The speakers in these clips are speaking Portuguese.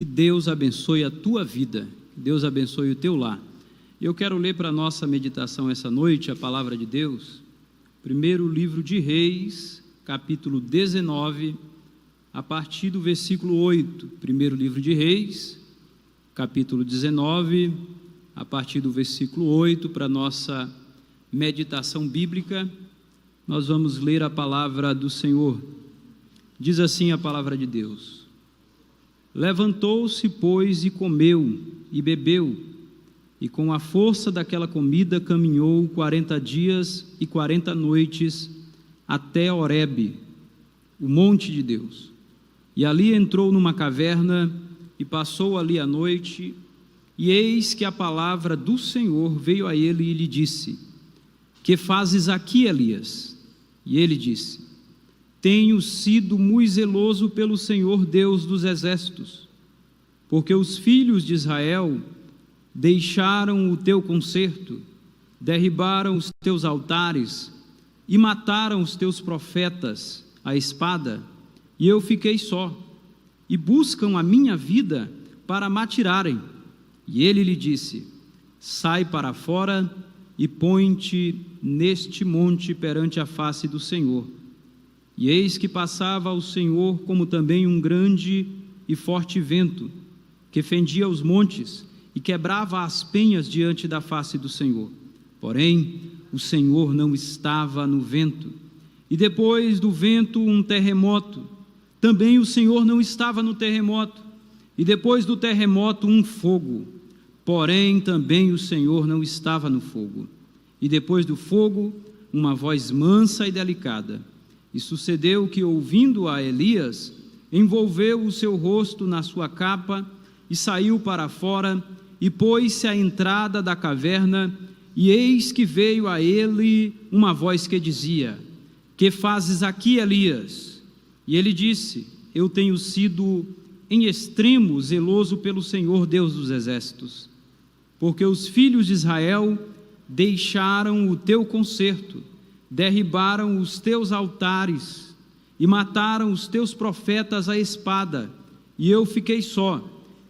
Que Deus abençoe a tua vida, que Deus abençoe o teu lar. Eu quero ler para a nossa meditação essa noite a palavra de Deus, primeiro livro de Reis, capítulo 19, a partir do versículo 8. Primeiro livro de Reis, capítulo 19, a partir do versículo 8, para a nossa meditação bíblica. Nós vamos ler a palavra do Senhor. Diz assim a palavra de Deus: Levantou-se, pois, e comeu, e bebeu, e com a força daquela comida caminhou 40 dias e 40 noites até Horebe, o monte de Deus. E ali entrou numa caverna, e passou ali a noite, e eis que a palavra do Senhor veio a ele e lhe disse: Que fazes aqui, Elias? E ele disse: Tenho sido muito zeloso pelo Senhor Deus dos exércitos, porque os filhos de Israel deixaram o teu concerto, derribaram os teus altares e mataram os teus profetas à espada, e eu fiquei só, e buscam a minha vida para me atirarem. E ele lhe disse: Sai para fora e põe-te neste monte perante a face do Senhor. E eis que passava o Senhor como também um grande e forte vento, que fendia os montes e quebrava as penhas diante da face do Senhor. Porém, o Senhor não estava no vento. E depois do vento um terremoto. Também o Senhor não estava no terremoto. E depois do terremoto um fogo. Porém, também o Senhor não estava no fogo. E depois do fogo, uma voz mansa e delicada. E sucedeu que, ouvindo a Elias, envolveu o seu rosto na sua capa e saiu para fora e pôs-se à entrada da caverna, e eis que veio a ele uma voz que dizia: Que fazes aqui, Elias? E ele disse: Eu tenho sido em extremo zeloso pelo Senhor Deus dos exércitos, porque os filhos de Israel deixaram o teu concerto, derribaram os teus altares e mataram os teus profetas à espada, e eu fiquei só,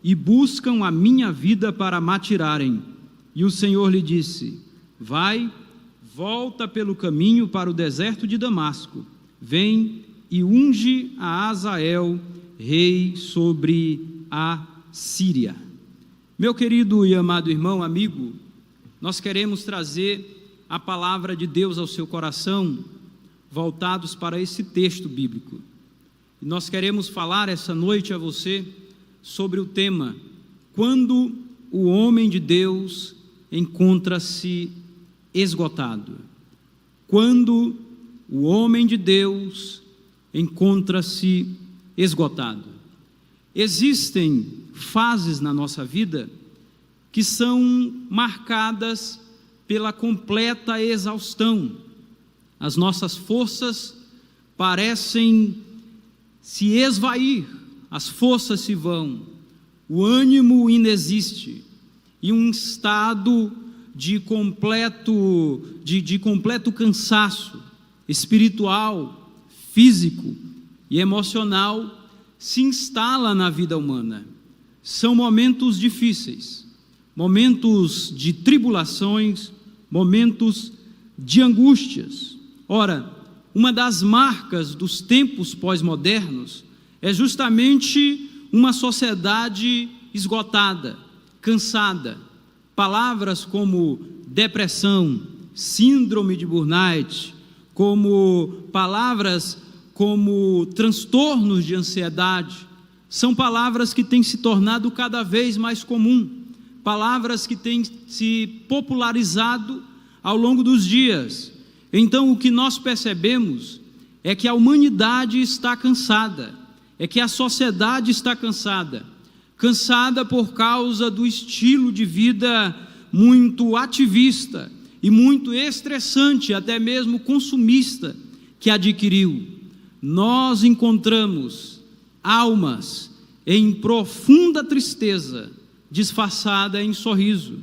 e buscam a minha vida para me atirarem. E o Senhor lhe disse: Vai, volta pelo caminho para o deserto de Damasco, vem e unge a Azael, rei sobre a Síria. Meu querido e amado irmão, amigo, nós queremos trazer a palavra de Deus ao seu coração, voltados para esse texto bíblico. E nós queremos falar essa noite a você sobre o tema: quando o homem de Deus encontra-se esgotado. Quando o homem de Deus encontra-se esgotado. Existem fases na nossa vida que são marcadas pela completa exaustão. As nossas forças parecem se esvair, as forças se vão, o ânimo inexiste, e um estado de completo cansaço espiritual, físico e emocional se instala na vida humana. São momentos difíceis, momentos de tribulações, momentos de angústias. Ora, uma das marcas dos tempos pós-modernos é justamente uma sociedade esgotada, cansada. Palavras como depressão, síndrome de burnout, palavras como transtornos de ansiedade, são palavras que têm se tornado cada vez mais comum. Palavras que têm se popularizado ao longo dos dias. Então, o que nós percebemos é que a humanidade está cansada, é que a sociedade está cansada por causa do estilo de vida muito ativista e muito estressante, até mesmo consumista, que adquiriu. Nós encontramos almas em profunda tristeza, disfarçada em sorriso,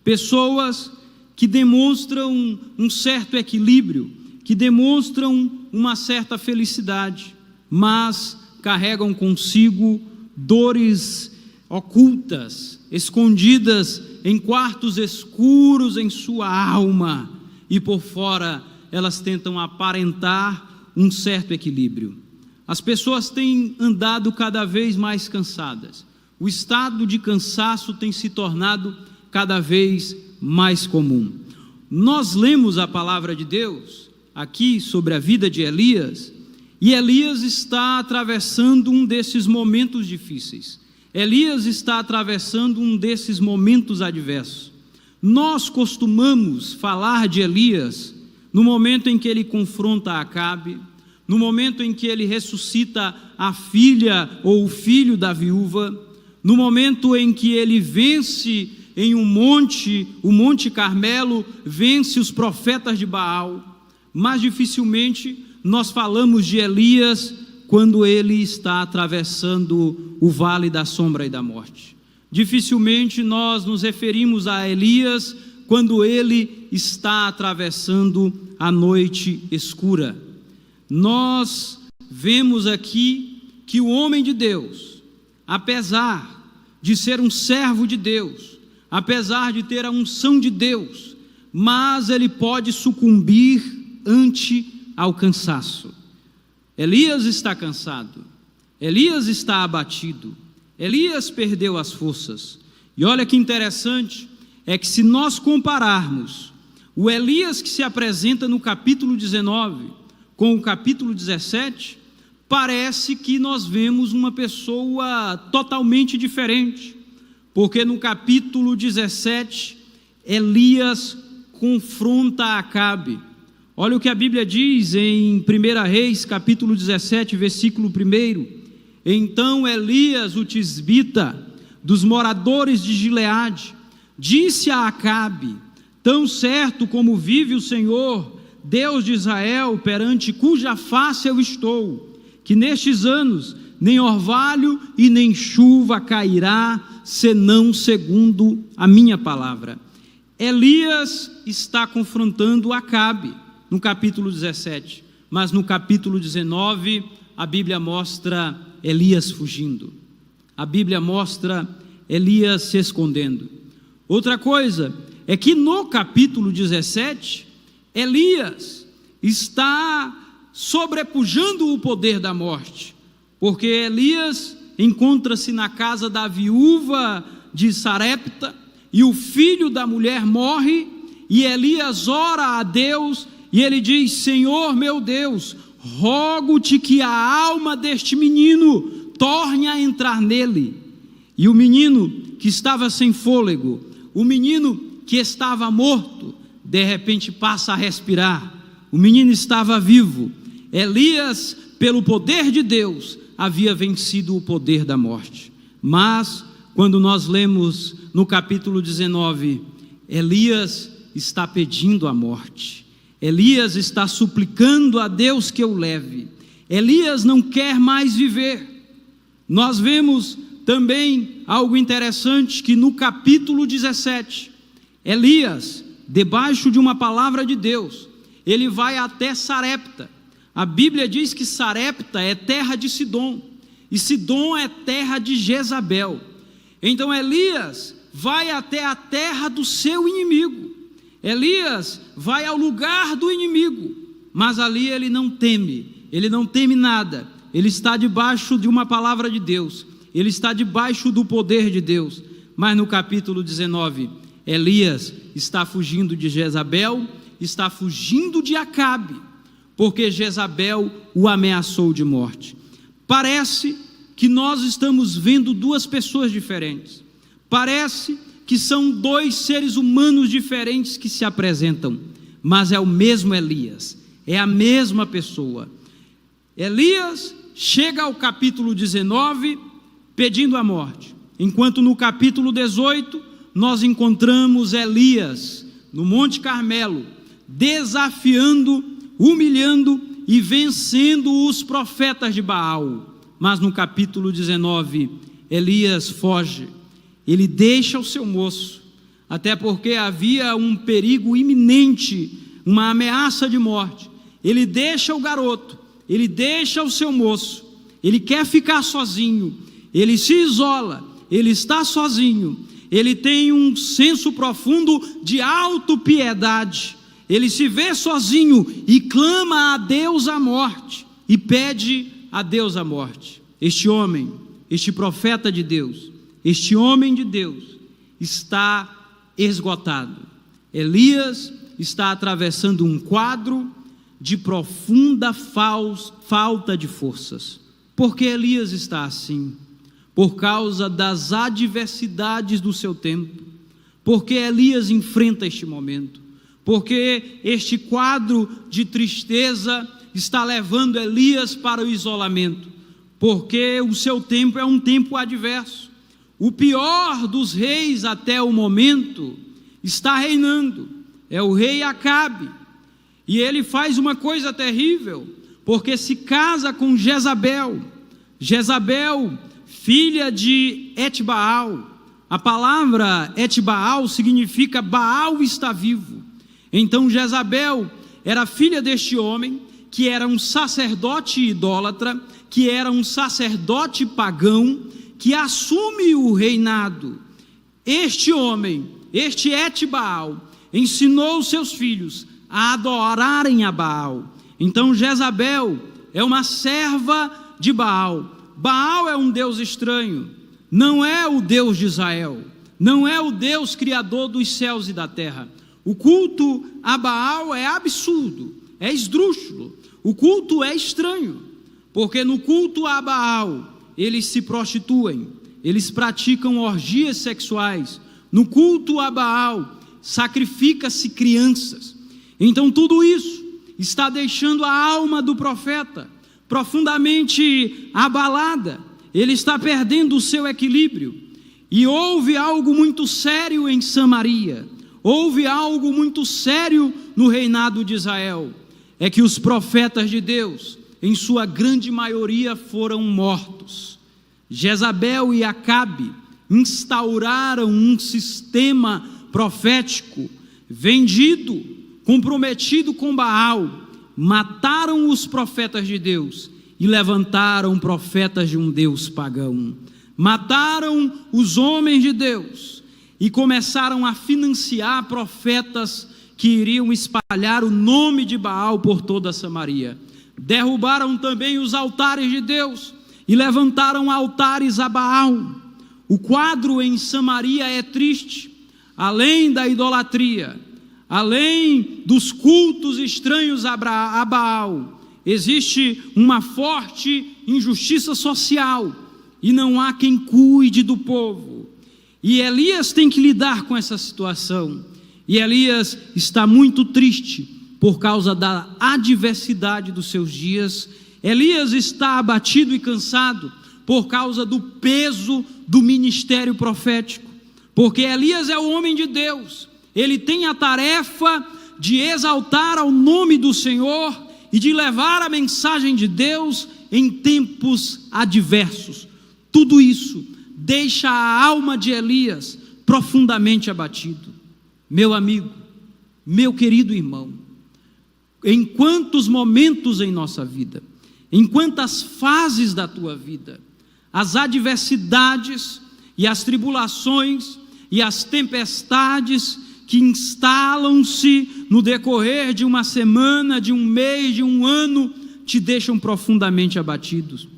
pessoas que demonstram um certo equilíbrio, que demonstram uma certa felicidade, mas carregam consigo dores ocultas, escondidas em quartos escuros em sua alma, e por fora elas tentam aparentar um certo equilíbrio. As pessoas têm andado cada vez mais cansadas. O estado de cansaço tem se tornado cada vez mais comum. Nós lemos a palavra de Deus aqui sobre a vida de Elias, e Elias está atravessando um desses momentos difíceis. Elias está atravessando um desses momentos adversos. Nós costumamos falar de Elias no momento em que ele confronta Acabe, no momento em que ele ressuscita a filha ou o filho da viúva, no momento em que ele vence em um monte, o Monte Carmelo, vence os profetas de Baal, mas dificilmente nós falamos de Elias quando ele está atravessando o vale da sombra e da morte. Dificilmente nós nos referimos a Elias quando ele está atravessando a noite escura. Nós vemos aqui que o homem de Deus, apesar de ser um servo de Deus, apesar de ter a unção de Deus, mas ele pode sucumbir ante ao cansaço. Elias está cansado, Elias está abatido, Elias perdeu as forças. E olha que interessante, é que se nós compararmos o Elias que se apresenta no capítulo 19 com o capítulo 17, parece que nós vemos uma pessoa totalmente diferente, porque no capítulo 17, Elias confronta Acabe. Olha o que a Bíblia diz em 1 Reis, capítulo 17, versículo 1. Então Elias, o tisbita, dos moradores de Gileade, disse a Acabe: tão certo como vive o Senhor, Deus de Israel, perante cuja face eu estou, que nestes anos nem orvalho e nem chuva cairá, senão segundo a minha palavra. Elias está confrontando Acabe no capítulo 17, mas no capítulo 19 a Bíblia mostra Elias fugindo, a Bíblia mostra Elias se escondendo. Outra coisa é que no capítulo 17, Elias está sobrepujando o poder da morte, porque Elias encontra-se na casa da viúva de Sarepta, e o filho da mulher morre, e Elias ora a Deus, e ele diz: Senhor meu Deus, rogo-te que a alma deste menino torne a entrar nele. E o menino que estava sem fôlego, o menino que estava morto, de repente passa a respirar. O menino estava vivo. Elias, pelo poder de Deus, havia vencido o poder da morte. Mas, quando nós lemos no capítulo 19, Elias está pedindo a morte. Elias está suplicando a Deus que o leve. Elias não quer mais viver. Nós vemos também algo interessante, que no capítulo 17, Elias, debaixo de uma palavra de Deus, ele vai até Sarepta. A Bíblia diz que Sarepta é terra de Sidom, e Sidom é terra de Jezabel. Então Elias vai até a terra do seu inimigo. Elias vai ao lugar do inimigo, mas ali ele não teme nada. Ele está debaixo de uma palavra de Deus, ele está debaixo do poder de Deus. Mas no capítulo 19, Elias está fugindo de Jezabel, está fugindo de Acabe, porque Jezabel o ameaçou de morte. Parece que nós estamos vendo duas pessoas diferentes, parece que são dois seres humanos diferentes que se apresentam, mas é o mesmo Elias, é a mesma pessoa. Elias chega ao capítulo 19 pedindo a morte, enquanto no capítulo 18 nós encontramos Elias no Monte Carmelo, desafiando, humilhando e vencendo os profetas de Baal. Mas no capítulo 19, Elias foge. Ele deixa o seu moço, até porque havia um perigo iminente, uma ameaça de morte. Ele deixa o garoto, ele deixa o seu moço, ele quer ficar sozinho, ele se isola, ele está sozinho, ele tem um senso profundo de autopiedade, ele se vê sozinho e clama a Deus a morte, e pede a Deus a morte. Este homem, este profeta de Deus, este homem de Deus está esgotado. Elias está atravessando um quadro de profunda falta de forças. Por que Elias está assim? Por causa das adversidades do seu tempo. Porque Elias enfrenta este momento. Porque este quadro de tristeza está levando Elias para o isolamento. Porque o seu tempo é um tempo adverso. O pior dos reis até o momento está reinando. É o rei Acabe. E ele faz uma coisa terrível, porque se casa com Jezabel. Jezabel, filha de Etbaal. A palavra Etbaal significa Baal está vivo. Então Jezabel era filha deste homem, que era um sacerdote idólatra, que era um sacerdote pagão, que assume o reinado. Este homem, este Etbaal, ensinou seus filhos a adorarem a Baal. Então Jezabel é uma serva de Baal. Baal é um Deus estranho, não é o Deus de Israel, não é o Deus criador dos céus e da terra. O culto a Baal é absurdo, é esdrúxulo, o culto é estranho, porque no culto a Baal eles se prostituem, eles praticam orgias sexuais. No culto a Baal sacrifica-se crianças. Então tudo isso está deixando a alma do profeta profundamente abalada. Ele está perdendo o seu equilíbrio. E houve algo muito sério em Samaria, houve algo muito sério no reinado de Israel, é que os profetas de Deus, em sua grande maioria, foram mortos. Jezabel e Acabe instauraram um sistema profético vendido, comprometido com Baal, mataram os profetas de Deus e levantaram profetas de um Deus pagão. Mataram os homens de Deus e começaram a financiar profetas que iriam espalhar o nome de Baal por toda a Samaria. Derrubaram também os altares de Deus e levantaram altares a Baal. O quadro em Samaria é triste. Além da idolatria, além dos cultos estranhos a Baal, existe uma forte injustiça social e não há quem cuide do povo. E Elias tem que lidar com essa situação. E Elias está muito triste por causa da adversidade dos seus dias. Elias está abatido e cansado por causa do peso do ministério profético. Porque Elias é o homem de Deus, ele tem a tarefa de exaltar ao nome do Senhor e de levar a mensagem de Deus em tempos adversos. Tudo isso deixa a alma de Elias profundamente abatido. Meu amigo, meu querido irmão, em quantos momentos em nossa vida, em quantas fases da tua vida, as adversidades e as tribulações e as tempestades que instalam-se no decorrer de uma semana, de um mês, de um ano, te deixam profundamente abatidos.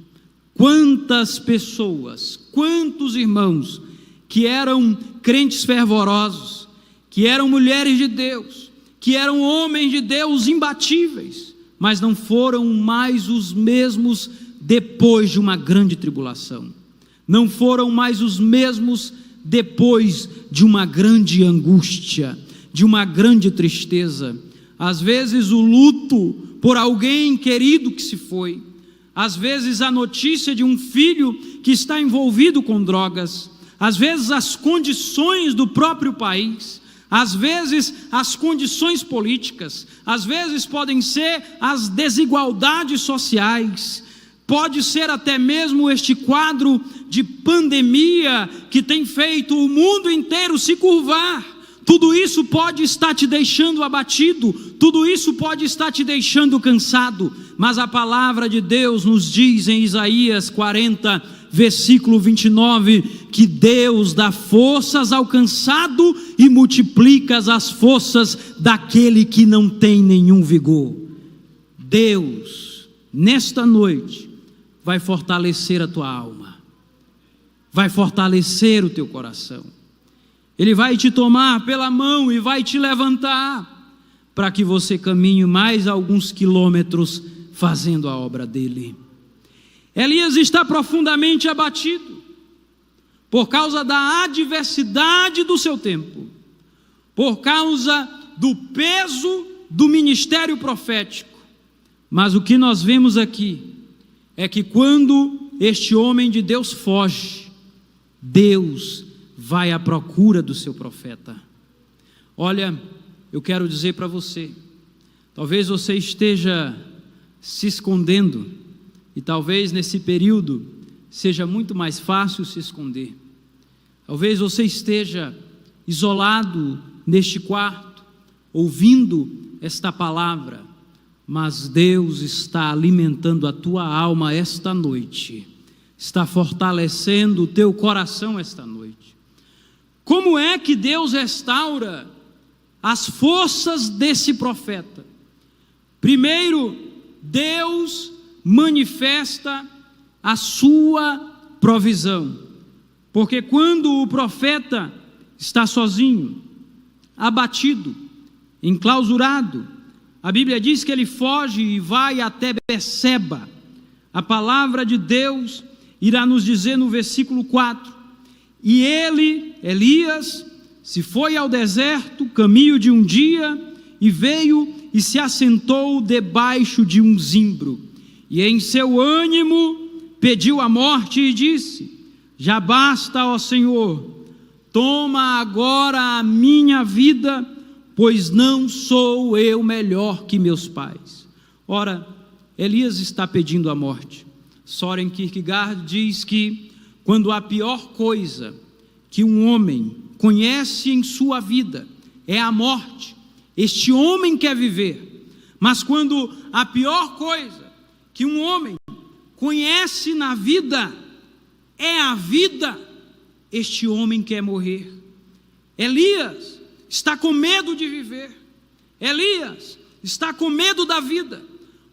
Quantas pessoas, quantos irmãos que eram crentes fervorosos, que eram mulheres de Deus, que eram homens de Deus imbatíveis, mas não foram mais os mesmos depois de uma grande tribulação, não foram mais os mesmos depois de uma grande angústia, de uma grande tristeza. Às vezes o luto por alguém querido que se foi, às vezes a notícia de um filho que está envolvido com drogas, às vezes as condições do próprio país, às vezes as condições políticas, às vezes podem ser as desigualdades sociais, pode ser até mesmo este quadro de pandemia que tem feito o mundo inteiro se curvar. Tudo isso pode estar te deixando abatido, tudo isso pode estar te deixando cansado, mas a palavra de Deus nos diz em Isaías 40, versículo 29, que Deus dá forças ao cansado e multiplica as forças daquele que não tem nenhum vigor. Deus, nesta noite, vai fortalecer a tua alma, vai fortalecer o teu coração. Ele vai te tomar pela mão e vai te levantar, para que você caminhe mais alguns quilômetros fazendo a obra dele. Elias está profundamente abatido, por causa da adversidade do seu tempo, por causa do peso do ministério profético. Mas o que nós vemos aqui é que quando este homem de Deus foge, Deus vai à procura do seu profeta. Olha, eu quero dizer para você, talvez você esteja se escondendo, e talvez nesse período seja muito mais fácil se esconder. Talvez você esteja isolado neste quarto, ouvindo esta palavra, mas Deus está alimentando a tua alma esta noite, está fortalecendo o teu coração esta noite. Como é que Deus restaura as forças desse profeta? Primeiro, Deus manifesta a sua provisão, porque quando o profeta está sozinho, abatido, enclausurado, a Bíblia diz que ele foge e vai até Beceba. A palavra de Deus irá nos dizer no versículo 4, e ele, Elias, se foi ao deserto, caminho de um dia, e veio e se assentou debaixo de um zimbro, e em seu ânimo pediu a morte e disse: já basta, ó Senhor, toma agora a minha vida, pois não sou eu melhor que meus pais. Ora, Elias está pedindo a morte. Søren Kierkegaard diz que quando a pior coisa que um homem conhece em sua vida é a morte, este homem quer viver. Mas quando a pior coisa que um homem conhece na vida é a vida, este homem quer morrer. Elias está com medo de viver. Elias está com medo da vida,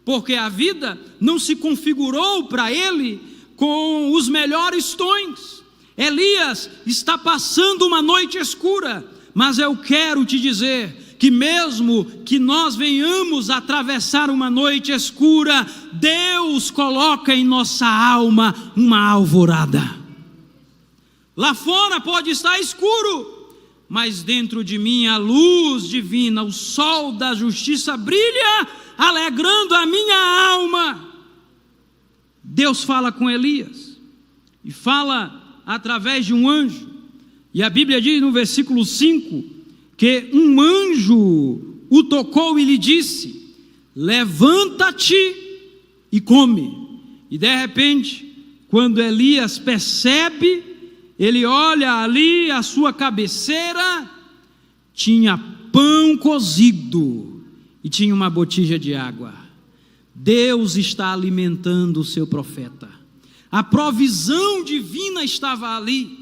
porque a vida não se configurou para ele com os melhores tons. Elias está passando uma noite escura, mas eu quero te dizer que mesmo que nós venhamos atravessar uma noite escura, Deus coloca em nossa alma uma alvorada. Lá fora pode estar escuro, mas dentro de mim a luz divina, o sol da justiça brilha, alegrando a minha alma. Deus fala com Elias, e fala através de um anjo, e a Bíblia diz no versículo 5, que um anjo o tocou e lhe disse: levanta-te e come. E de repente, quando Elias percebe, ele olha ali a sua cabeceira, tinha pão cozido e tinha uma botija de água. Deus está alimentando o seu profeta. A provisão divina estava ali.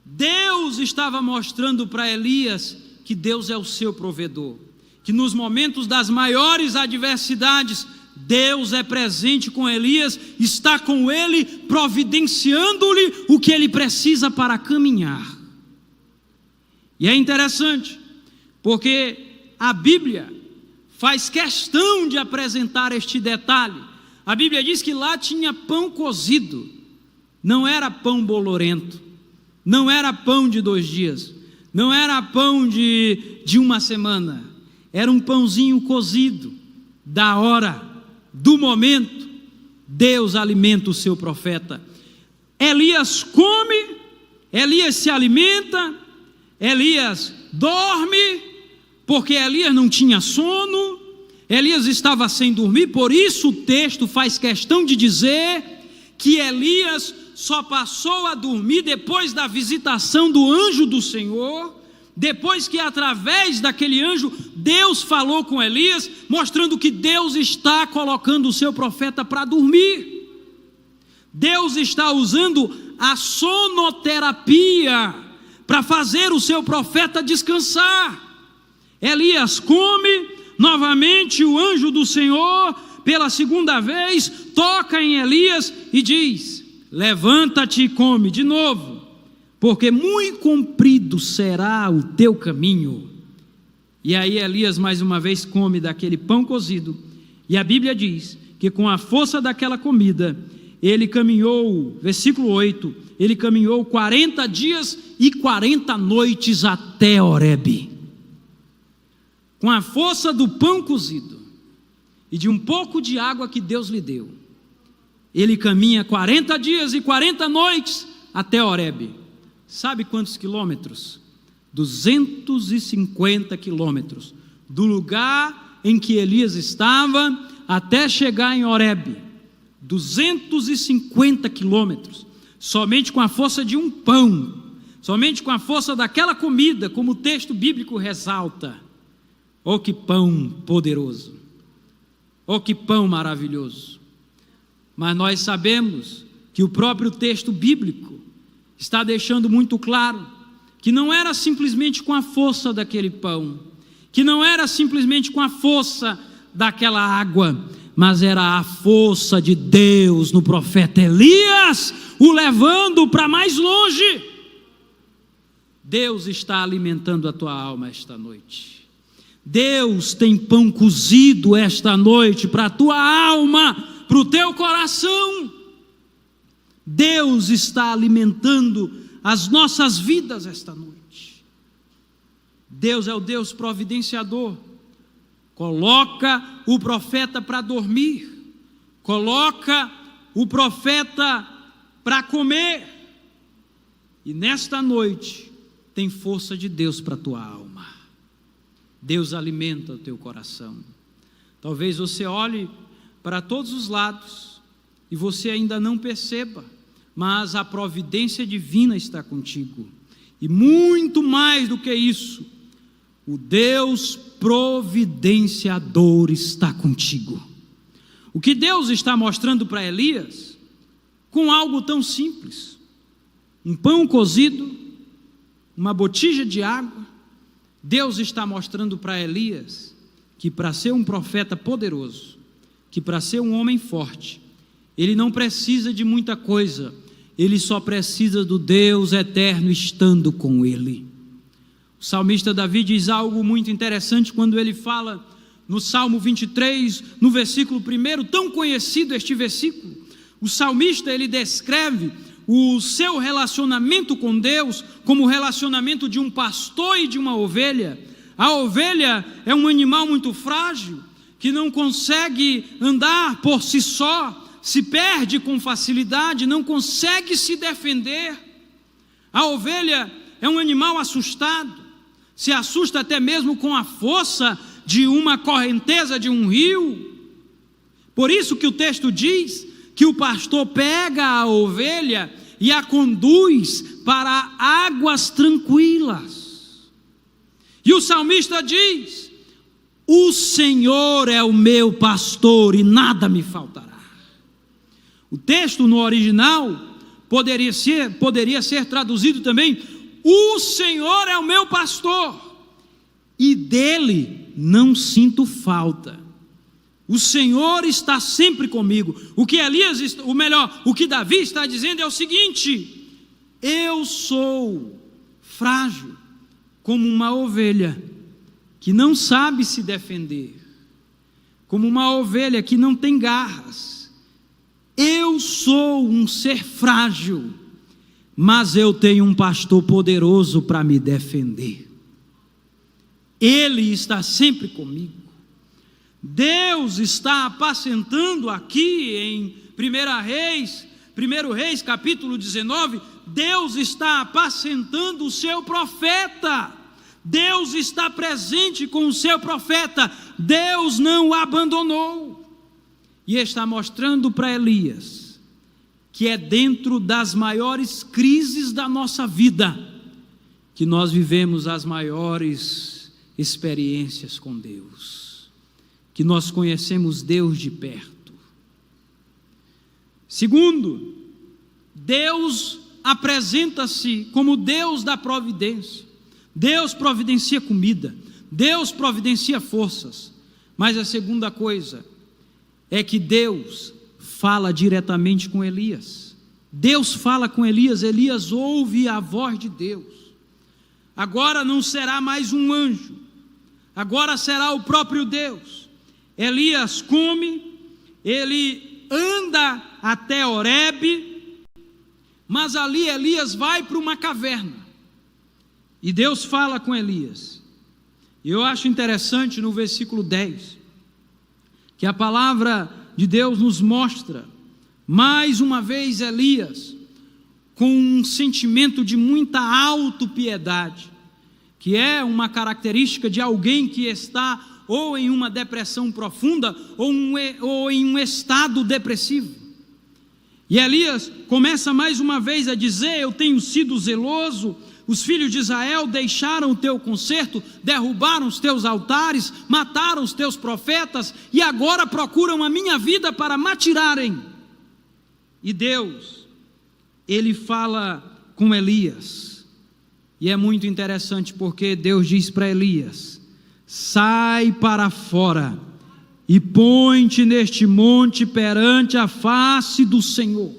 Deus estava mostrando para Elias que Deus é o seu provedor, que nos momentos das maiores adversidades, Deus é presente com Elias, está com ele, providenciando-lhe o que ele precisa para caminhar. E é interessante, porque a Bíblia faz questão de apresentar este detalhe. A Bíblia diz que lá tinha pão cozido, não era pão bolorento, não era pão de 2 dias, não era pão de uma semana, era um pãozinho cozido, da hora, do momento. Deus alimenta o seu profeta. Elias come, Elias se alimenta, Elias dorme, porque Elias não tinha sono, Elias estava sem dormir. Por isso o texto faz questão de dizer que Elias só passou a dormir depois da visitação do anjo do Senhor, depois que através daquele anjo Deus falou com Elias, mostrando que Deus está colocando o seu profeta para dormir. Deus está usando a sonoterapia para fazer o seu profeta descansar. Elias come, novamente o anjo do Senhor, pela segunda vez, toca em Elias e diz: levanta-te e come de novo, porque muito comprido será o teu caminho. E aí Elias mais uma vez come daquele pão cozido, e a Bíblia diz que com a força daquela comida, ele caminhou, versículo 8, ele caminhou 40 dias e 40 noites até Horebe. Com a força do pão cozido e de um pouco de água que Deus lhe deu, ele caminha 40 dias e 40 noites até Horebe. Sabe quantos quilômetros? 250 quilômetros, do lugar em que Elias estava até chegar em Horebe. 250 quilômetros, somente com a força de um pão, somente com a força daquela comida, como o texto bíblico ressalta. Oh, que pão poderoso! Oh, que pão maravilhoso! Mas nós sabemos que o próprio texto bíblico está deixando muito claro que não era simplesmente com a força daquele pão, que não era simplesmente com a força daquela água, mas era a força de Deus no profeta Elias, o levando para mais longe. Deus está alimentando a tua alma esta noite. Deus tem pão cozido esta noite para a tua alma, para o teu coração. Deus está alimentando as nossas vidas esta noite. Deus é o Deus providenciador. Coloca o profeta para dormir, coloca o profeta para comer, e nesta noite tem força de Deus para a tua alma. Deus alimenta o teu coração. Talvez você olhe para todos os lados e você ainda não perceba, mas a providência divina está contigo. E muito mais do que isso, o Deus providenciador está contigo. O que Deus está mostrando para Elias, com algo tão simples, um pão cozido, uma botija de água, Deus está mostrando para Elias que para ser um profeta poderoso, que para ser um homem forte, ele não precisa de muita coisa, ele só precisa do Deus eterno estando com ele. O salmista Davi diz algo muito interessante quando ele fala no Salmo 23, no versículo 1, tão conhecido este versículo. O salmista, ele descreve o seu relacionamento com Deus como o relacionamento de um pastor e de uma ovelha. A ovelha é um animal muito frágil, que não consegue andar por si só, se perde com facilidade, não consegue se defender. A ovelha é um animal assustado, se assusta até mesmo com a força de uma correnteza de um rio. Por isso que o texto diz que o pastor pega a ovelha e a conduz para águas tranquilas. E o salmista diz: o Senhor é o meu pastor e nada me faltará. O texto no original poderia ser traduzido também: o Senhor é o meu pastor e dele não sinto falta. O Senhor está sempre comigo. O que Davi está dizendo é o seguinte: eu sou frágil como uma ovelha que não sabe se defender, como uma ovelha que não tem garras. Eu sou um ser frágil, mas eu tenho um pastor poderoso para me defender. Ele está sempre comigo. Deus está apacentando aqui em 1 Reis capítulo 19, Deus está apacentando o seu profeta. Deus está presente com o seu profeta. Deus não o abandonou. E está mostrando para Elias que é dentro das maiores crises da nossa vida que nós vivemos as maiores experiências com Deus, que nós conhecemos Deus de perto. Segundo, Deus apresenta-se como Deus da providência. Deus providencia comida, Deus providencia forças. Mas a segunda coisa é que Deus fala diretamente com Elias. Deus fala com Elias, Elias ouve a voz de Deus. Agora não será mais um anjo, agora será o próprio Deus. Elias come, ele anda até Horebe, mas ali Elias vai para uma caverna, e Deus fala com Elias. E eu acho interessante no versículo 10, que a palavra de Deus nos mostra, mais uma vez Elias, com um sentimento de muita autopiedade, que é uma característica de alguém que está ou em uma depressão profunda, ou em um estado depressivo. E Elias começa mais uma vez a dizer: eu tenho sido zeloso, os filhos de Israel deixaram o teu concerto, derrubaram os teus altares, mataram os teus profetas, e agora procuram a minha vida para me atirarem. E Deus, ele fala com Elias, e é muito interessante porque Deus diz para Elias: sai para fora e põe-te neste monte perante a face do Senhor.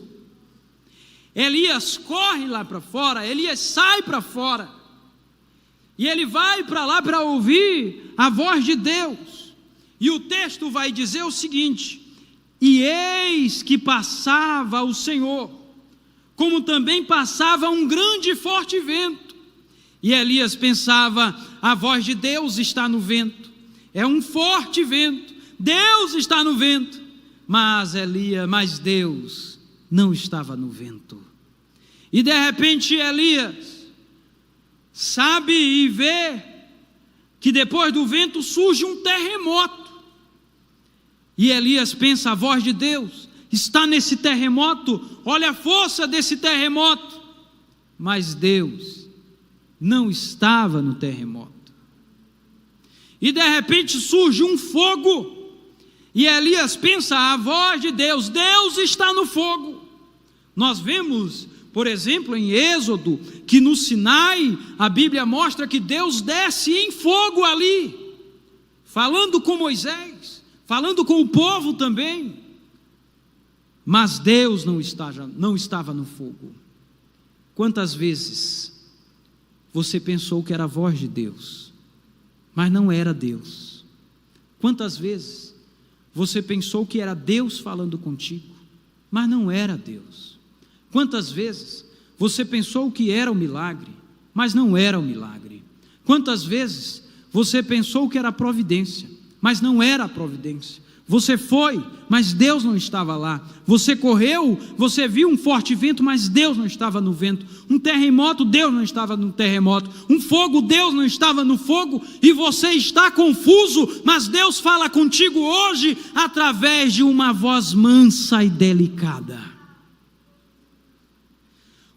Elias corre lá para fora, Elias sai para fora, e ele vai para lá para ouvir a voz de Deus. E o texto vai dizer o seguinte: e eis que passava o Senhor, como também passava um grande e forte vento. E Elias pensava: a voz de Deus está no vento, é um forte vento, Deus está no vento. Mas Deus não estava no vento. E de repente Elias sabe e vê que depois do vento surge um terremoto. E Elias pensa: a voz de Deus está nesse terremoto, olha a força desse terremoto. Mas Deus não estava no terremoto. E de repente surge um fogo, e Elias pensa: a voz de Deus, Deus está no fogo. Nós vemos, por exemplo, em Êxodo, que no Sinai, a Bíblia mostra que Deus desce em fogo ali, falando com Moisés, falando com o povo também. Mas Deus não estava no fogo. Quantas vezes você pensou que era a voz de Deus, mas não era Deus? Quantas vezes você pensou que era Deus falando contigo, mas não era Deus? Quantas vezes você pensou que era o milagre, mas não era o milagre? Quantas vezes você pensou que era a providência, mas não era a providência? Você foi, mas Deus não estava lá. Você correu, você viu um forte vento, mas Deus não estava no vento. Um terremoto, Deus não estava no terremoto. Um fogo, Deus não estava no fogo. E você está confuso, mas Deus fala contigo hoje através de uma voz mansa e delicada.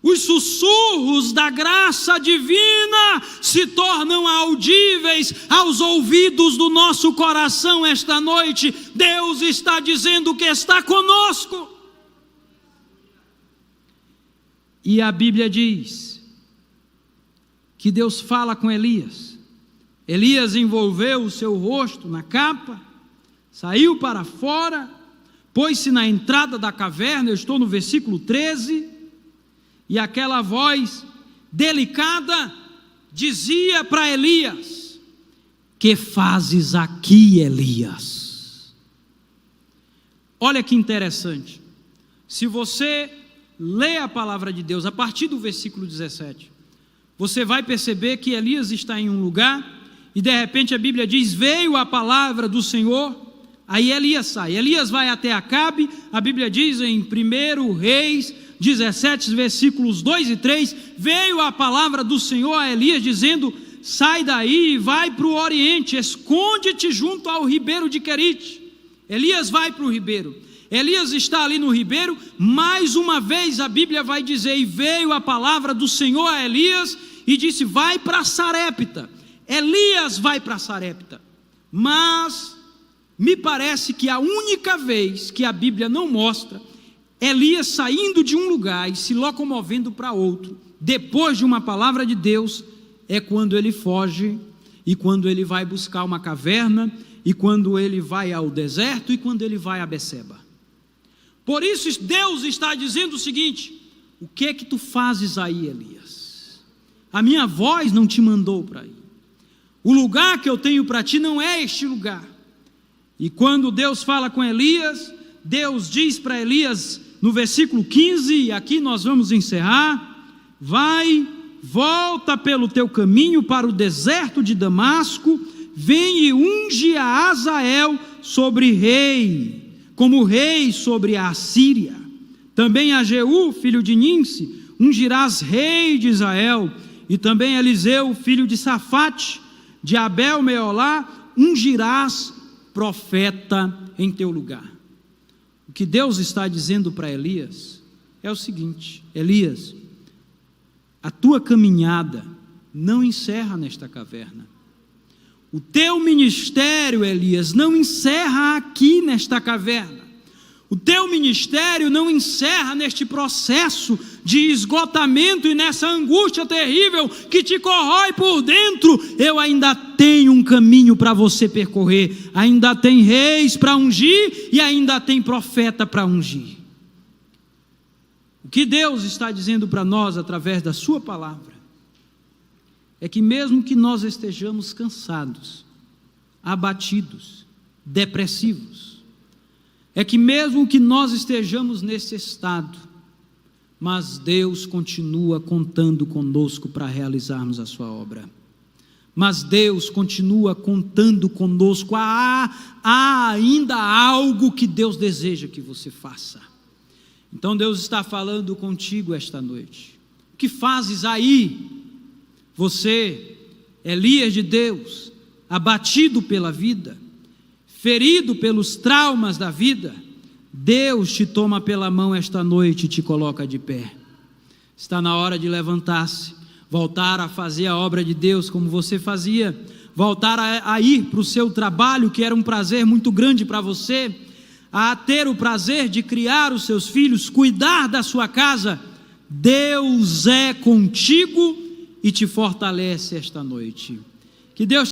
Os sussurros da graça divina se tornam audíveis aos ouvidos do nosso coração esta noite. Deus está dizendo que está conosco. E a Bíblia diz que Deus fala com Elias. Elias envolveu o seu rosto na capa, saiu para fora, pôs-se na entrada da caverna. Eu estou no versículo 13. E aquela voz delicada dizia para Elias: que fazes aqui, Elias? Olha que interessante. Se você lê a palavra de Deus a partir do versículo 17, você vai perceber que Elias está em um lugar, e de repente a Bíblia diz: veio a palavra do Senhor. Aí Elias sai, Elias vai até Acabe. A Bíblia diz em 1 Reis 17, versículos 2 e 3, veio a palavra do Senhor a Elias dizendo: sai daí e vai para o oriente, esconde-te junto ao ribeiro de Querite. Elias vai para o ribeiro, Elias está ali no ribeiro. Mais uma vez a Bíblia vai dizer: e veio a palavra do Senhor a Elias e disse: vai para Sarepta. Elias vai para Sarepta. Mas me parece que a única vez que a Bíblia não mostra Elias saindo de um lugar e se locomovendo para outro, depois de uma palavra de Deus, é quando ele foge, e quando ele vai buscar uma caverna, e quando ele vai ao deserto, e quando ele vai a Beceba. Por isso Deus está dizendo o seguinte: o que é que tu fazes aí, Elias? A minha voz não te mandou para ir. O lugar que eu tenho para ti não é este lugar. E quando Deus fala com Elias, Deus diz para Elias, no versículo 15, e aqui nós vamos encerrar: vai, volta pelo teu caminho para o deserto de Damasco, vem e unge a Azael sobre rei, como rei sobre a Assíria. Também a Jeú, filho de Nimsi, ungirás rei de Israel, e também Eliseu, filho de Safate, de Abel Meolá, ungirás profeta em teu lugar. O que Deus está dizendo para Elias é o seguinte: Elias, a tua caminhada não encerra nesta caverna. O teu ministério, Elias, não encerra aqui nesta caverna. O teu ministério não encerra neste processo de esgotamento e nessa angústia terrível que te corrói por dentro. Eu ainda tenho um caminho para você percorrer. Ainda tem reis para ungir e ainda tem profeta para ungir. O que Deus está dizendo para nós através da sua palavra é que mesmo que nós estejamos cansados, abatidos, depressivos, é que mesmo que nós estejamos nesse estado, mas Deus continua contando conosco para realizarmos a sua obra. Mas Deus continua contando conosco. Há ainda algo que Deus deseja que você faça. Então Deus está falando contigo esta noite. O que fazes aí? Você, Elias de Deus, abatido pela vida, ferido pelos traumas da vida, Deus te toma pela mão esta noite e te coloca de pé. Está na hora de levantar-se, voltar a fazer a obra de Deus como você fazia, voltar a ir para o seu trabalho, que era um prazer muito grande para você, a ter o prazer de criar os seus filhos, cuidar da sua casa. Deus é contigo e te fortalece esta noite. Que Deus